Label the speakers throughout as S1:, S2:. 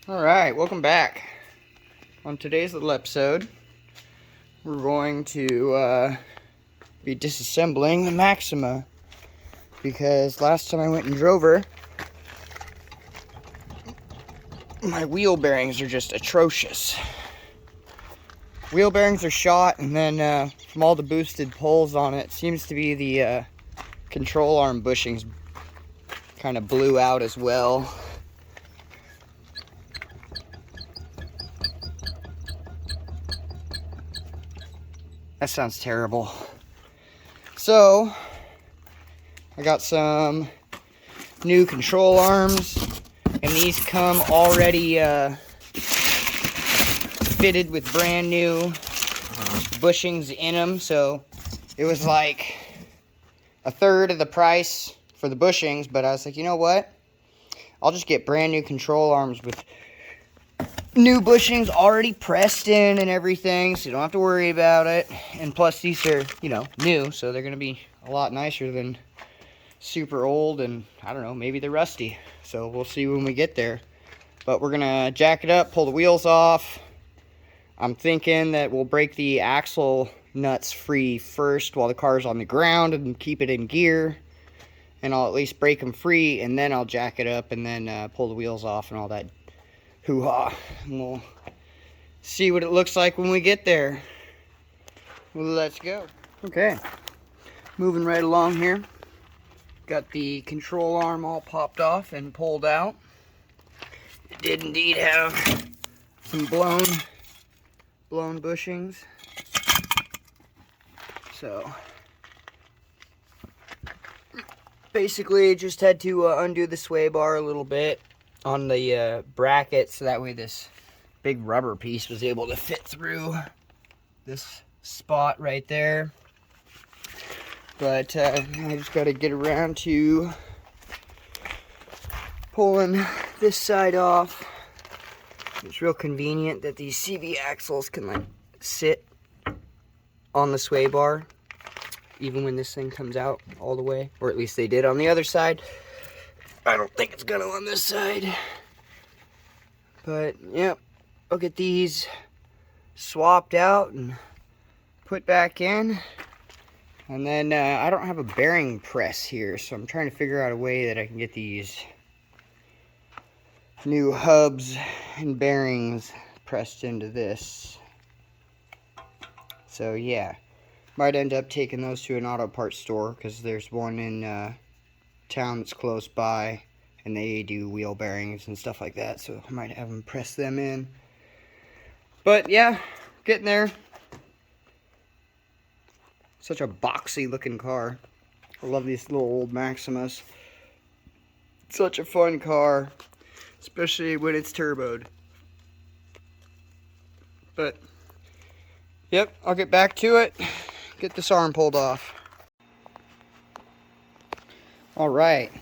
S1: Alright, welcome back. On today's little episode, we're going to be disassembling the Maxima, because last time I went and drove her, my wheel bearings are just atrocious. Wheel bearings are shot, and then from all the boosted pulls on it, seems to be the control arm bushings kind of blew out as well. That sounds terrible. So, I got some new control arms, and these come already fitted with brand new bushings in them. So, it was like a third of the price for the bushings, but I was like, you know what? I'll just get brand new control arms with new bushings already pressed in and everything, so you don't have to worry about it. And plus, these are, new, so they're going to be a lot nicer than super old, and I don't know, maybe they're rusty. So we'll see when we get there. But we're going to jack it up, pull the wheels off. I'm thinking that we'll break the axle nuts free first while the car's on the ground and keep it in gear. And I'll at least break them free, and then I'll jack it up and then pull the wheels off and all that hoo-ha. And we'll see what it looks like when we get there. Well, let's go. Okay, moving right along here. Got the control arm all popped off and pulled out. It did indeed have some blown bushings. So basically just had to undo the sway bar a little bit on the bracket, so that way this big rubber piece was able to fit through this spot right there. But I just got to get around to pulling this side off. It's real convenient that these CV axles can like sit on the sway bar even when this thing comes out all the way, or at least they did on the other side. I don't think it's gonna on this side. But, yep, I'll get these swapped out and put back in. And then, I don't have a bearing press here, so I'm trying to figure out a way that I can get these new hubs and bearings pressed into this. So, yeah, might end up taking those to an auto parts store, because there's one in town that's close by, and they do wheel bearings and stuff like that, so I might have them press them in. But yeah, getting there. Such a boxy looking car. I love these little old Maximas. Such a fun car, especially when it's turboed. But yep, I'll get back to it. Get this arm pulled off. Alright,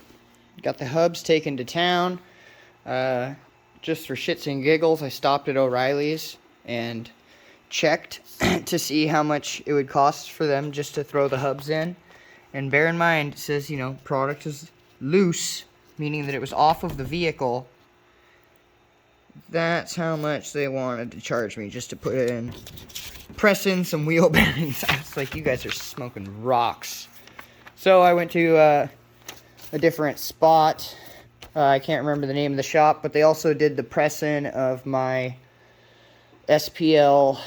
S1: got the hubs taken to town. Just for shits and giggles, I stopped at O'Reilly's and checked to see how much it would cost for them just to throw the hubs in. And bear in mind, it says, product is loose, meaning that it was off of the vehicle. That's how much they wanted to charge me just to put it in. Press in some wheel bearings. I was like, you guys are smoking rocks. So I went to a different spot. I can't remember the name of the shop, but they also did the press-in of my SPL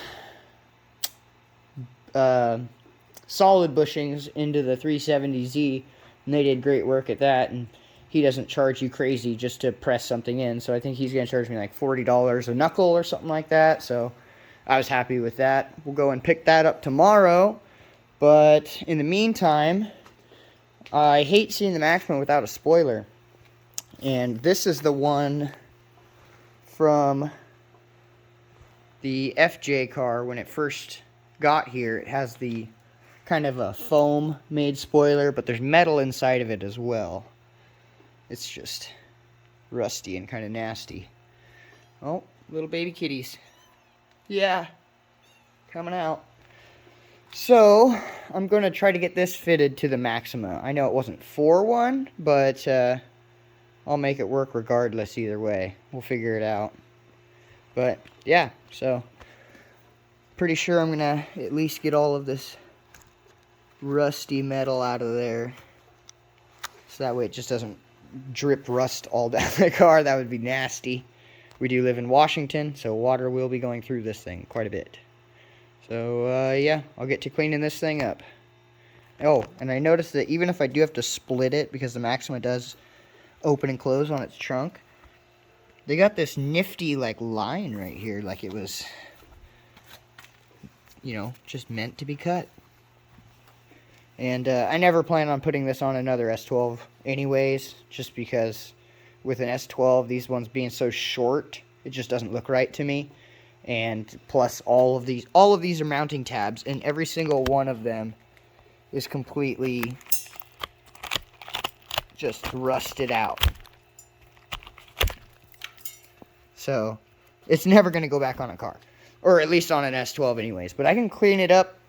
S1: solid bushings into the 370Z, and they did great work at that. And he doesn't charge you crazy just to press something in, so I think he's going to charge me like $40 a knuckle or something like that. So I was happy with that. We'll go and pick that up tomorrow, but in the meantime, I hate seeing the Maxima without a spoiler. And this is the one from the FJ car when it first got here. It has the kind of a foam made spoiler, but there's metal inside of it as well. It's just rusty and kind of nasty. Oh, little baby kitties. Yeah, coming out. So, I'm going to try to get this fitted to the Maxima. I know it wasn't for one, but I'll make it work regardless either way. We'll figure it out. But yeah, so pretty sure I'm gonna at least get all of this rusty metal out of there, so that way it just doesn't drip rust all down the car. That would be nasty. We do live in Washington, so water will be going through this thing quite a bit. So yeah, I'll get to cleaning this thing up. Oh, and I noticed that even if I do have to split it, because the Maxima does open and close on its trunk, they got this nifty like line right here, like it was, you know, just meant to be cut. And I never plan on putting this on another S12 anyways, just because with an S12, these ones being so short, it just doesn't look right to me. And plus all of these are mounting tabs, and every single one of them is completely just rusted out. So it's never going to go back on a car, or at least on an S12 anyways. But I can clean it up,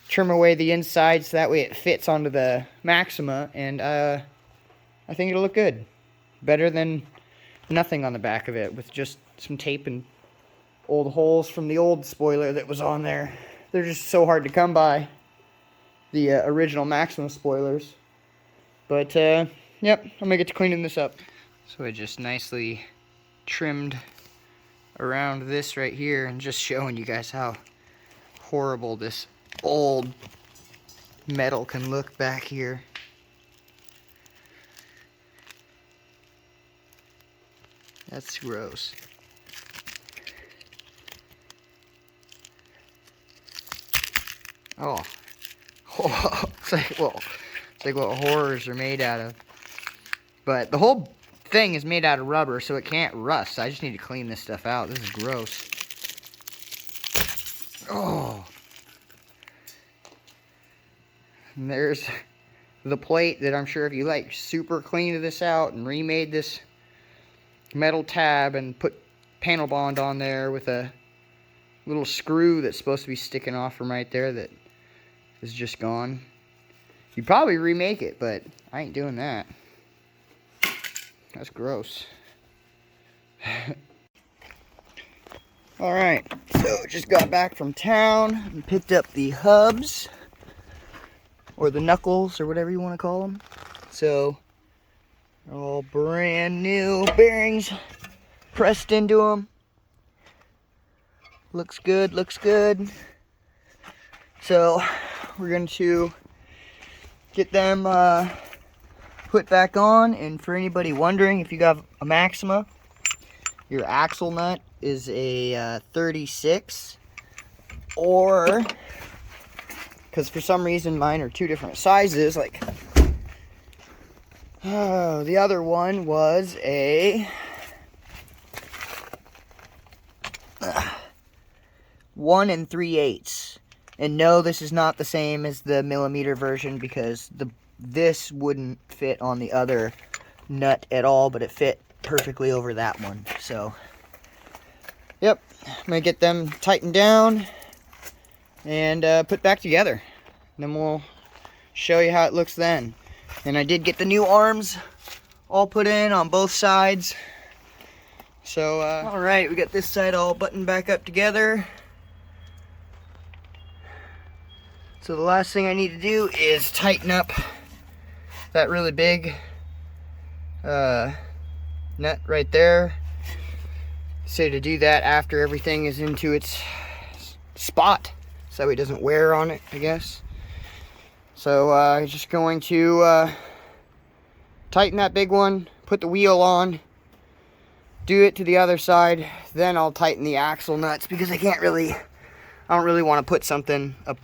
S1: trim away the inside so that way it fits onto the Maxima, and I think it'll look good. Better than nothing on the back of it, with just some tape and old holes from the old spoiler that was on there. They're just so hard to come by, the original Maxima spoilers. But yep, I'm gonna get to cleaning this up. So I just nicely trimmed around this right here, and just showing you guys how horrible this old metal can look back here. That's gross. Oh. It's like what horrors are made out of. But the whole thing is made out of rubber, so it can't rust. I just need to clean this stuff out. This is gross. Oh. And there's the plate that I'm sure if you like super cleaned this out and remade this metal tab and put panel bond on there with a little screw that's supposed to be sticking off from right there that is just gone. You'd probably remake it, but I ain't doing that. That's gross. Alright, so just got back from town and picked up the hubs, or the knuckles, or whatever you want to call them. So, all brand new bearings pressed into them. Looks good, looks good. So, we're going to get them put back on. And for anybody wondering, if you got a Maxima, your axle nut is a 36, or, because for some reason mine are two different sizes, like, oh, the other one was a 1 3/8. And no, this is not the same as the millimeter version, because this wouldn't fit on the other nut at all, but it fit perfectly over that one. So, yep, I'm gonna get them tightened down and put back together. And then we'll show you how it looks then. And I did get the new arms all put in on both sides. So, alright, we got this side all buttoned back up together. So the last thing I need to do is tighten up that really big nut right there. So to do that after everything is into its spot, so it doesn't wear on it, I guess. So I'm just going to tighten that big one, put the wheel on, do it to the other side, then I'll tighten the axle nuts, because I don't really want to put something, a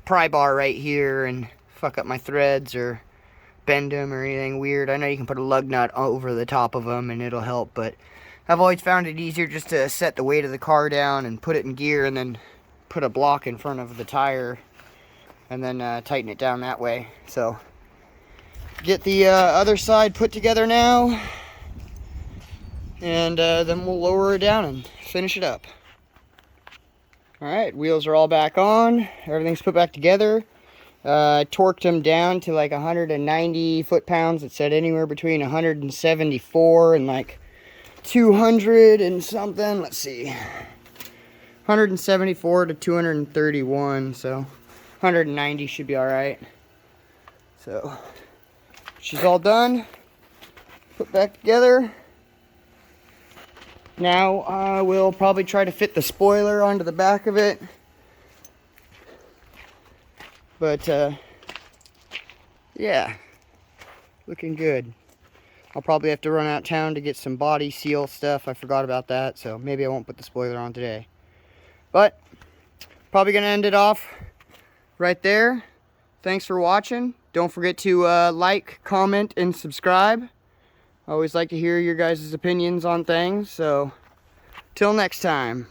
S1: pry bar right here, and fuck up my threads or bend them or anything weird. I know you can put a lug nut over the top of them and it'll help, but I've always found it easier just to set the weight of the car down and put it in gear, and then put a block in front of the tire and then tighten it down that way. So get the other side put together now, and then we'll lower it down and finish it up. Alright, wheels are all back on, everything's put back together. Torqued them down to like 190 foot-pounds. It said anywhere between 174 and like 200 and something. Let's see. 174 to 231, so 190 should be all right. So she's all done. Put back together. Now we'll probably try to fit the spoiler onto the back of it. But yeah, looking good. I'll probably have to run out of town to get some body seal stuff. I forgot about that, so maybe I won't put the spoiler on today. But probably gonna end it off right there. Thanks for watching. Don't forget to like, comment, and subscribe. I always like to hear your guys' opinions on things, so till next time.